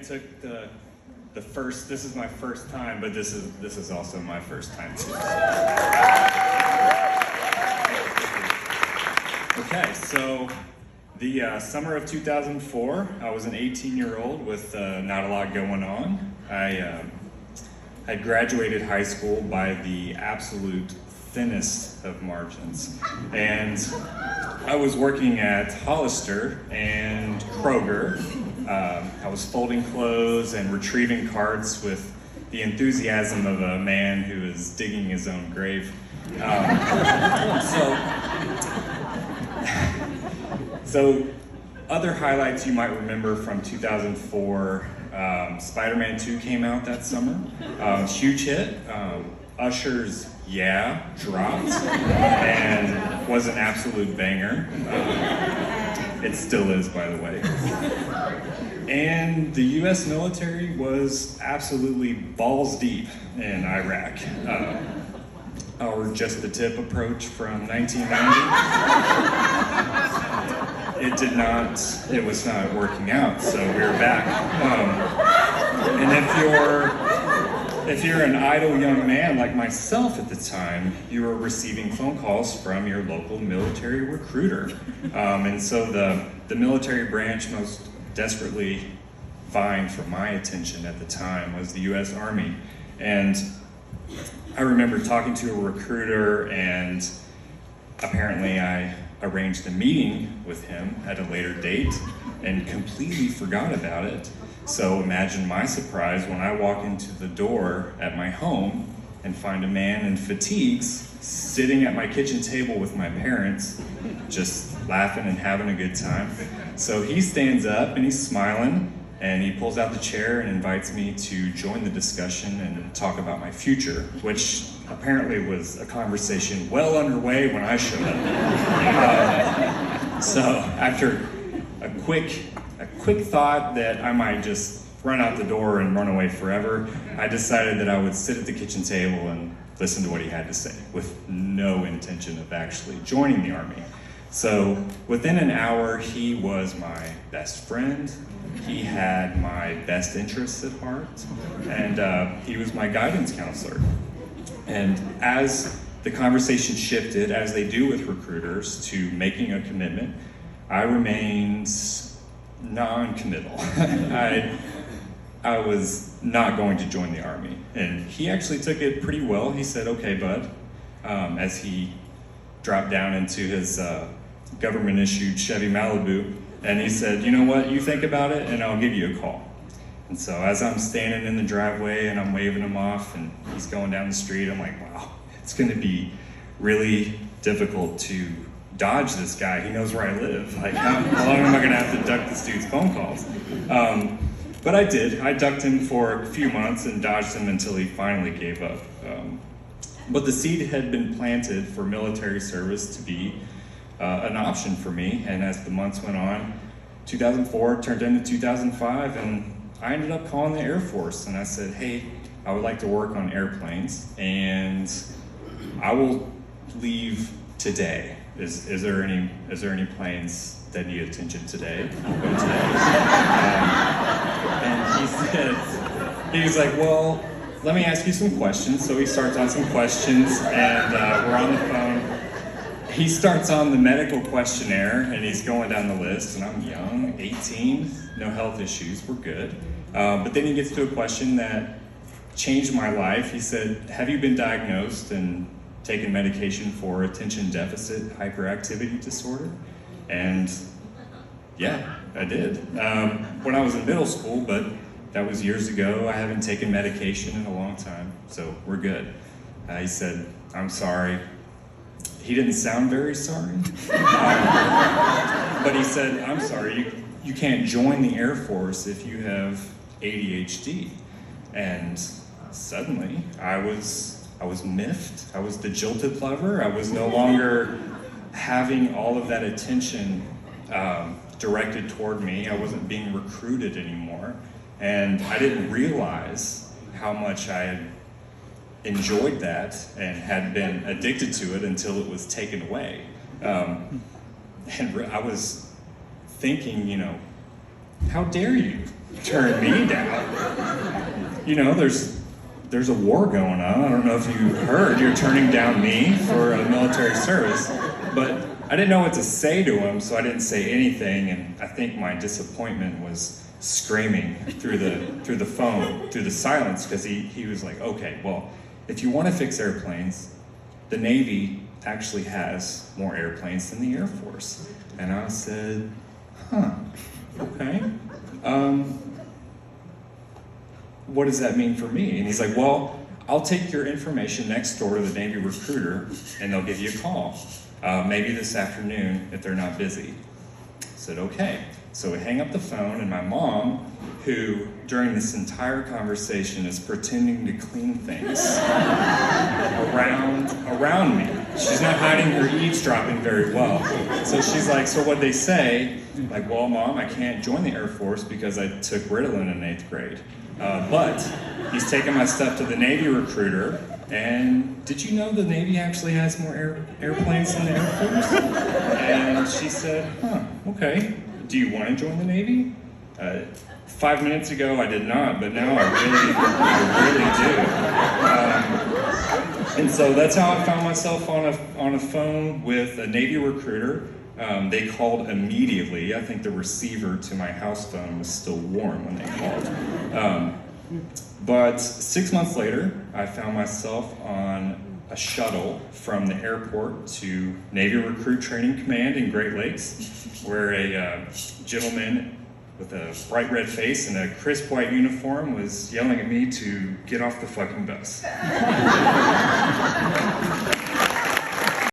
it took the first. This is my first time, but this is also my first time too. Okay, so the summer of 2004, I was an 18-year-old with not a lot going on. I had graduated high school by the absolute thinnest of margins, and I was working at Hollister and Kroger. I was folding clothes and retrieving carts with the enthusiasm of a man who is digging his own grave. So other highlights you might remember from 2004, Spider-Man 2 came out that summer. Huge hit. Usher's Yeah dropped and was an absolute banger. It still is, by the way. And the US military was absolutely balls deep in Iraq. Our Just the Tip approach from 1990, it was not working out, so we were back. And if you're an idle young man like myself at the time, you were receiving phone calls from your local military recruiter. And so the military branch most desperately vying for my attention at the time was the US Army. And I remember talking to a recruiter, and apparently I arranged a meeting with him at a later date and completely forgot about it. So imagine my surprise when I walk into the door at my home and find a man in fatigues sitting at my kitchen table with my parents, just laughing and having a good time. So he stands up and he's smiling, and he pulls out the chair and invites me to join the discussion and talk about my future, which apparently was a conversation well underway when I showed up. So after a quick thought that I might just run out the door and run away forever, I decided that I would sit at the kitchen table and listen to what he had to say, with no intention of actually joining the Army. So within an hour, he was my best friend. He had my best interests at heart, and he was my guidance counselor. And as the conversation shifted, as they do with recruiters, to making a commitment, I remained non-committal. I was not going to join the Army, and he actually took it pretty well. He said, "Okay, bud," as he dropped down into his government-issued Chevy Malibu, and he said, "You know what, you think about it, and I'll give you a call." And so as I'm standing in the driveway and I'm waving him off and he's going down the street, I'm like, wow, it's gonna be really difficult to dodge this guy. He knows where I live. Like, how long am I gonna have to duck this dude's phone calls? But I did. I ducked him for a few months and dodged him until he finally gave up. But the seed had been planted for military service to be an option for me, and as the months went on, 2004 turned into 2005, and I ended up calling the Air Force, and I said, "Hey, I would like to work on airplanes, and I will leave today. Is there any planes that need attention today? I'll go today." And he was like, "Well, let me ask you some questions." So he starts on some questions, and we're on the phone. He starts on the medical questionnaire, and he's going down the list, and I'm young, 18, no health issues, we're good. But then he gets to a question that changed my life. He said, "Have you been diagnosed and taken medication for attention deficit hyperactivity disorder?" And yeah, I did. When I was in middle school, but that was years ago. I haven't taken medication in a long time, so we're good. He said, "I'm sorry." He didn't sound very sorry, but he said, "I'm sorry, you can't join the Air Force if you have ADHD." And suddenly, I was miffed. I was the jilted lover. I was no longer having all of that attention directed toward me. I wasn't being recruited anymore, and I didn't realize how much I had enjoyed that and had been addicted to it until it was taken away. And I was thinking, how dare you? turn me down? You know, there's a war going on. I don't know if you heard, you're turning down me for a military service. But I didn't know what to say to him, so I didn't say anything, and I think my disappointment was screaming through the phone, through the silence, because he was like, okay, well, if you want to fix airplanes, the Navy actually has more airplanes than the Air Force. And I said, huh, okay. What does that mean for me? And he's like, well, I'll take your information next door to the Navy recruiter, and they'll give you a call. Maybe this afternoon if they're not busy. I said, okay. So we hang up the phone, and my mom, who during this entire conversation is pretending to clean things around me. She's not hiding her eavesdropping very well. So she's like, so what'd they say? Like, well, Mom, I can't join the Air Force because I took Ritalin in 8th grade. But he's taking my stuff to the Navy recruiter. And did you know the Navy actually has more airplanes than the Air Force? And she said, huh, okay. Do you want to join the Navy? 5 minutes ago I did not, but now I really do. And so that's how I found myself on a phone with a Navy recruiter. They called immediately. I think the receiver to my house phone was still warm when they called. But 6 months later, I found myself on a shuttle from the airport to Navy Recruit Training Command in Great Lakes, where a gentleman with a bright red face and a crisp white uniform was yelling at me to get off the fucking bus.